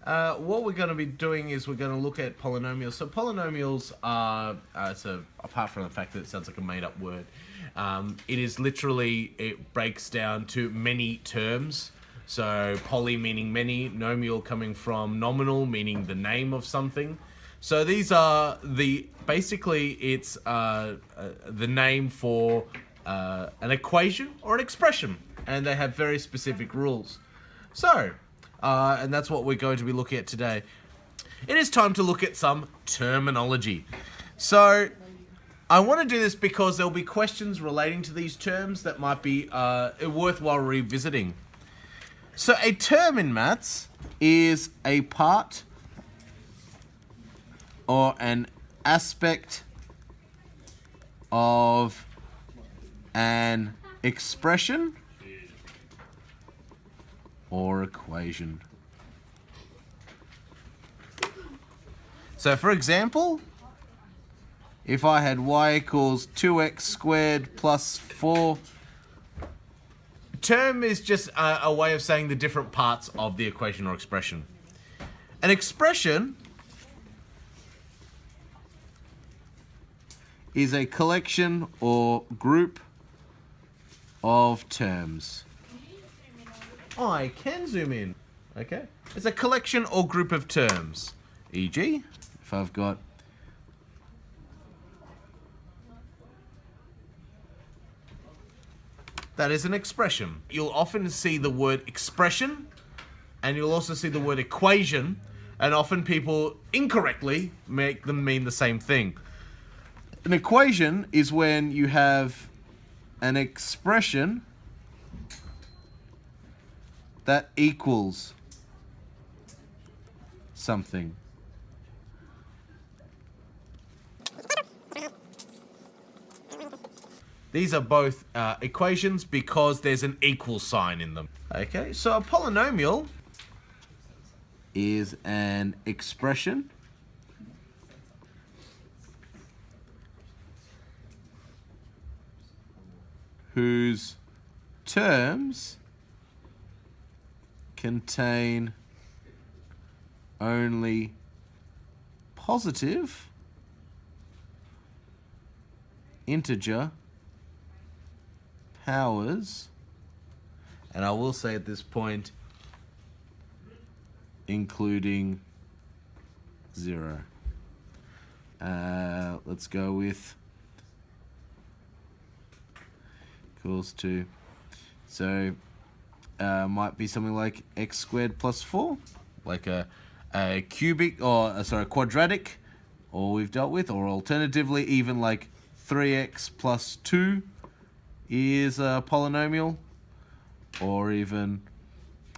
What we're going to be doing is we're going to look at polynomials. So polynomials are, apart from the fact that it sounds like a made-up word, it is literally, it breaks down to many terms. So poly meaning many, nomial coming from nominal, meaning the name of something. So these are basically it's the name for an equation or an expression, and they have very specific rules. So, and that's what we're going to be looking at today. It is time to look at some terminology. So, I want to do this because there'll be questions relating to these terms that might be worthwhile revisiting. So, a term in maths is a part or an aspect of an expression or equation. So for example, if I had y equals 2x squared plus 4, term is just a way of saying the different parts of the equation or expression. An expression is a collection or group of terms. I can zoom in. Okay. It's a collection or group of terms. E.g., if I've got that is an expression. You'll often see the word expression and you'll also see the word equation, and often people incorrectly make them mean the same thing. An equation is when you have an expression that equals something. These are both equations because there's an equal sign in them. Okay, so a polynomial is an expression whose terms contain only positive integer powers, and I will say at this point including 0. Let's go with equals to, so might be something like x squared plus 4, like a cubic, or a quadratic, or we've dealt with, or alternatively even like 3x plus 2 is a polynomial, or even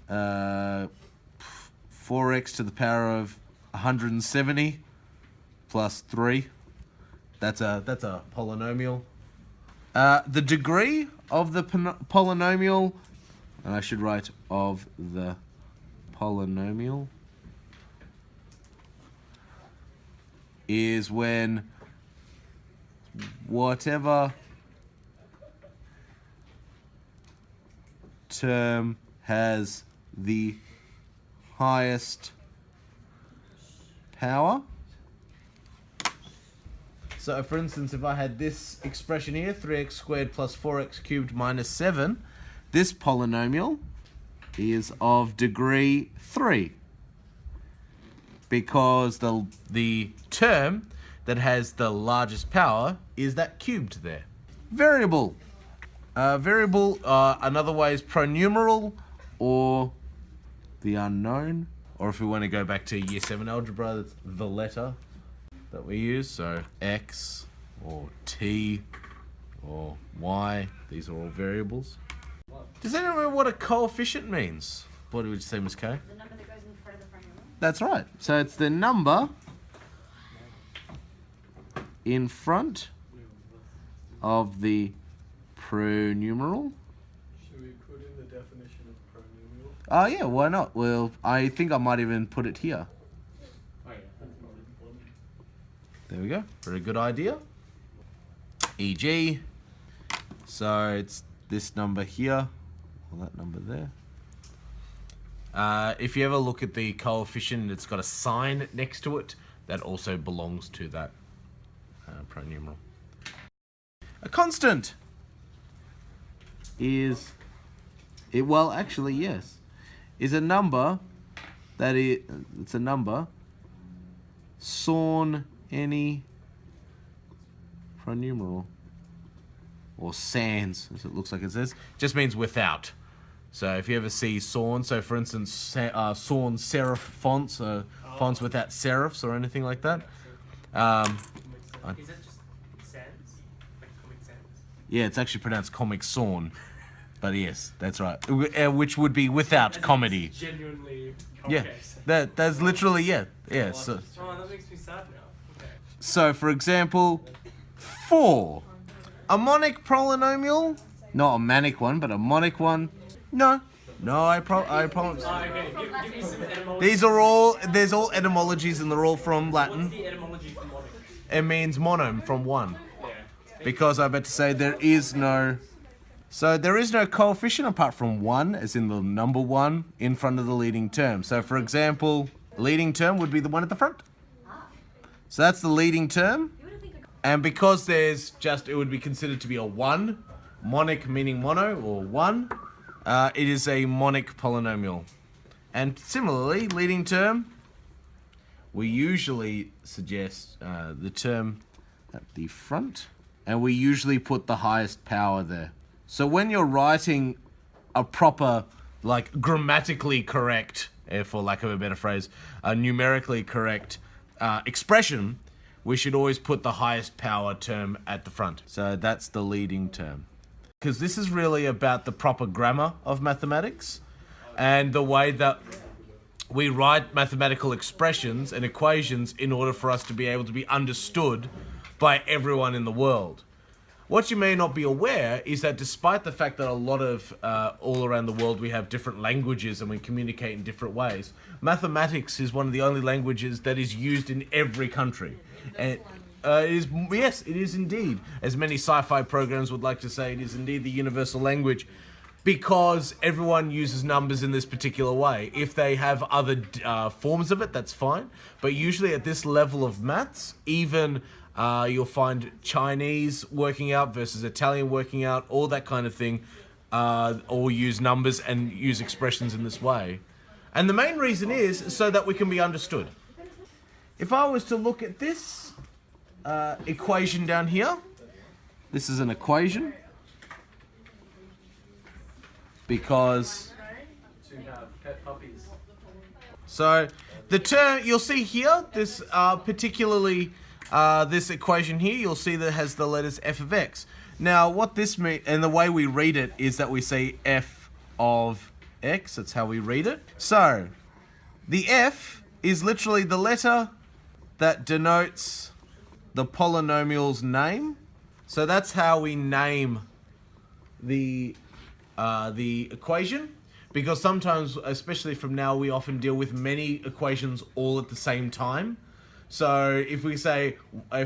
4x to the power of 170 plus 3. That's a polynomial. The degree of the polynomial, and I should write of the polynomial, is when whatever term has the highest power. So for instance, if I had this expression here, 3x squared plus 4x cubed minus 7, this polynomial is of degree 3 because the term that has the largest power is that cubed there. Variable. Variable, another way is pronumeral, or the unknown, or if we want to go back to year 7 algebra, that's the letter that we use. So x or t or y, these are all variables. Does anyone know what a coefficient means? What would you say, Ms. K? The number that goes in front of the pronumeral. That's right. So it's the number in front of the pronumeral. Should we put in the definition of pronumeral? Oh yeah, why not? Well, I think I might even put it here. Oh yeah, that's probably important. There we go. Very good idea. E.g., so it's this number here, or that number there. If you ever look at the coefficient and it's got a sign next to it, that also belongs to that pronumeral. A constant is, well, actually, yes, is a number that it's a number sans any pronumeral, or sans, as it looks like it says, just means without. So if you ever see sans, so for instance, sans serif fonts, fonts without serifs or anything like that. Is that just sans? Like Comic Sans? Yeah, it's actually pronounced Comic Sans, but yes, that's right. Which would be without comedy. It's genuinely Yeah, Comic that's literally So, Oh, that makes me sad now. Okay. so for example, 4. A monic polynomial, not a manic one, but a monic one. No, I promise. Okay, give me some etymology. There's all etymologies and they're all from Latin. What's the etymology for monic? It means mono, from one. Yeah. Because I bet to say there is no coefficient apart from 1, as in the number 1 in front of the leading term. So for example, leading term would be the one at the front. So that's the leading term. And because it would be considered to be a 1, monic meaning mono or 1, it is a monic polynomial. And similarly, leading term, we usually suggest the term at the front, and we usually put the highest power there. So when you're writing a proper, like grammatically correct, for lack of a better phrase, a numerically correct expression, we should always put the highest power term at the front. So that's the leading term. Because this is really about the proper grammar of mathematics and the way that we write mathematical expressions and equations in order for us to be able to be understood by everyone in the world. What you may not be aware is that despite the fact that a lot of, all around the world, we have different languages and we communicate in different ways, mathematics is one of the only languages that is used in every country. And yes, it is indeed. As many sci-fi programs would like to say, it is indeed the universal language, because everyone uses numbers in this particular way. If they have other forms of it, that's fine. But usually at this level of maths, even you'll find Chinese working out versus Italian working out, all that kind of thing, all use numbers and use expressions in this way. And the main reason is so that we can be understood. If I was to look at this equation down here, this is an equation because To have pet puppies. so the term you'll see here, this particularly this equation here, you'll see that it has the letters f of x. Now what this means, and the way we read it is that we say f of x, that's how we read it. So the f is literally the letter that denotes the polynomial's name. So that's how we name the equation, because sometimes, especially from now, we often deal with many equations all at the same time. So if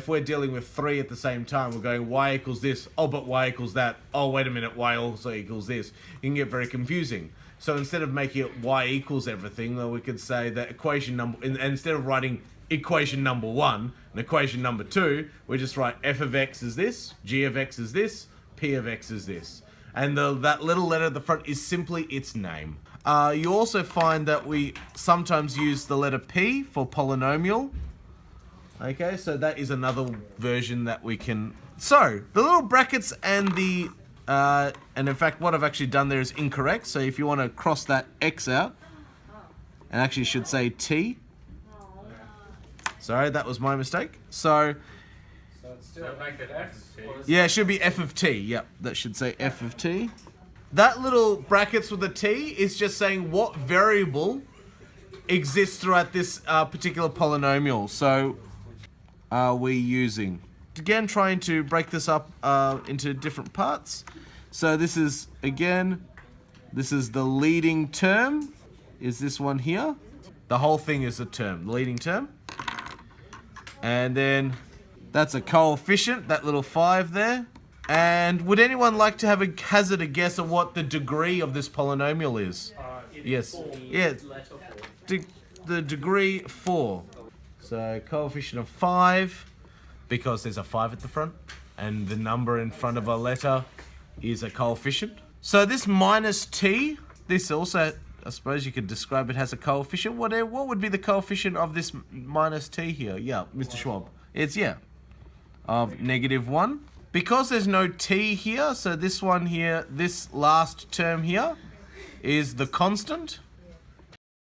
we're dealing with 3 at the same time, we're going y equals this, oh but y equals that, oh wait a minute, y also equals this. It can get very confusing. So instead of making it y equals everything, we could say that equation number, and instead of writing equation number 1 and equation number 2, we just write f of x is this, g of x is this, p of x is this. And that little letter at the front is simply its name. You also find that we sometimes use the letter p for polynomial. Okay, so that is another version that we can... So, the little brackets and the... and in fact, what I've actually done there is incorrect. So if you want to cross that x out, and actually should say t. Sorry, that was my mistake. So... So it's still make it X. yeah, it should be f of t. Yep, that should say f of t. That little brackets with a t is just saying what variable exists throughout this particular polynomial. So are we using? Again, trying to break this up into different parts. So this is, again, this is the leading term. Is this one here? The whole thing is a term, the leading term. And then that's a coefficient, that little 5 there. And would anyone like to have hazard a guess at what the degree of this polynomial is? It Yes. Yeah. The degree 4. So coefficient of 5, because there's a 5 at the front, and the number in front of a letter is a coefficient. So this minus t, this also, I suppose you could describe it as a coefficient. What would be the coefficient of this minus t here? Yeah, Mr. Schwab. It's, yeah, of -1. Because there's no t here, so this one here, this last term here is the constant.